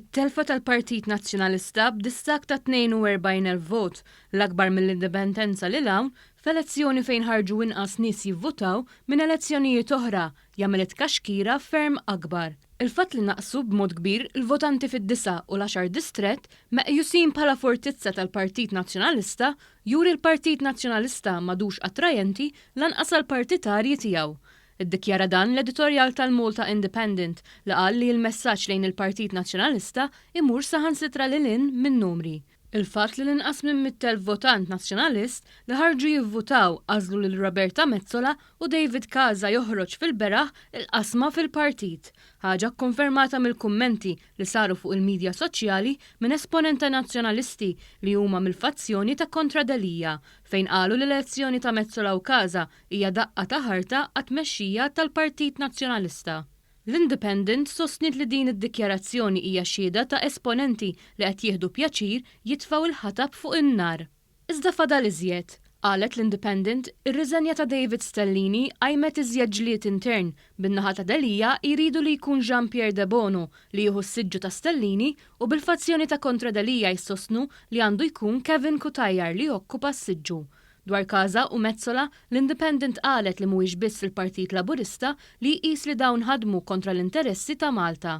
It-telfa tal-Partit Nazzjonalista b'distak ta' 42,000 vot, l-akbar mill-indipendenza li hawn, f'elezzjoni fejn ħarġu inqas nies jivvotaw minn elezzjonijiet oħra jagħmel it-kaxkira ferm akbar. Il-fatt li naqsu b'mod kbir il-votanti fid-9 u l-10 distrett meqjusin bħala fortizza tal-Partit Nazzjonalista juri l-Partit Nazzjonalista m'għadux attrajenti lanqas għall-partitarji tiegħu. Iddikjara dan l-editorjal tal-Malta Independent li qal li l-messaġġ lejn il-Partit Nazzjonalista imur saħansitra lil hinn minn numri. Il-fatt li l-inqas minn 100,000 votant nazzjonalist li ħarġu jivvutaw għażlu lil Roberta Mezzola u David Kaza joħroġ fil-beraħ il-qasma fil-Partit. Ħaġa kkonfermata mill-kummenti li saru fuq il-medja soċjali minn esponenta nazzjonalisti li huma mill-fazzjoni ta' kontra Delia fejn qalu li l-elezzjoni ta' Mezzola u Kaza hija daqqa ta' ħarta għat-tmexxija tal-Partit Nazzjonalista. L-Independent sostniet li din id-dikjarazzjoni hija xhieda ta' esponenti li qed jieħdu pjaċir jitfgħu il-ħatab fuq in-nar. Iżda fadal iżjed, qalet l-Independent ir-riżenja ta' David Stellini għajmet iżjed ġlied intern bin-naħa ta' Delia jridu li jkun Jean-Pierre De Bono li jieħu s-siġġu ta' Stellini u bil-fazzjoni ta' kontra Delia jsostnu li għandu jkun Kevin Kutajjar li jokkupa s-siġġu. Dwar Kaza u Mezzola, l-Independent qalet li mhuwiex biss fil-Partit Laburista li jqis li dawn ħadmu kontra l-interessi ta' Malta.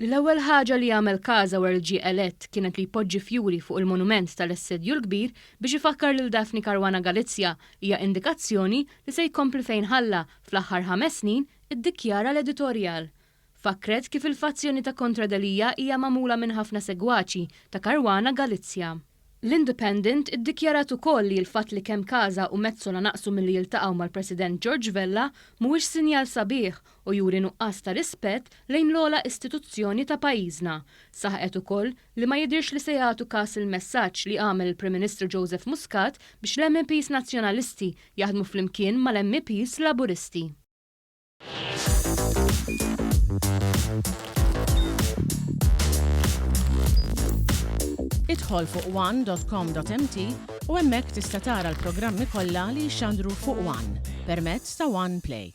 L-ewwel ħaġa li għamel Kaza wara ġie elett kienet li jpoġġi fjuri fuq il-monument tal-assedju l-kbir biex ifakkar lil Daphne Caruana Galizia hija indikazzjoni li se jkompli fejn ħalla fl-aħħar 5 snin iddikjara l-editorjal. Fakkret kif il-fazzjoni ta' kontra Delia hija magħmula minn ħafna segwaċi ta' Caruana Galizia. L-Independent iddikjarat ukoll li l-fatt li kemm Kaza u Mezzola naqsu milli jiltaqgħu mal-President George Vella mhuwiex sinjal sabiħ u juri nuqqas ta' rispett lejn l-ogħla istituzzjoni ta' pajjiżna. Saħqet ukoll li ma jidhirx li se jagħtu każ il-messaġġ li għamel il-Prim Ministru Joseph Muscat biex l-MPs nazzjonalisti jaħdmu flimkien mal-MPs Laburisti. Idħol fuq one.com.mt u hemmhekk tista' tara l-programmi kollha li jxandru fuq One permezz ta' One Play.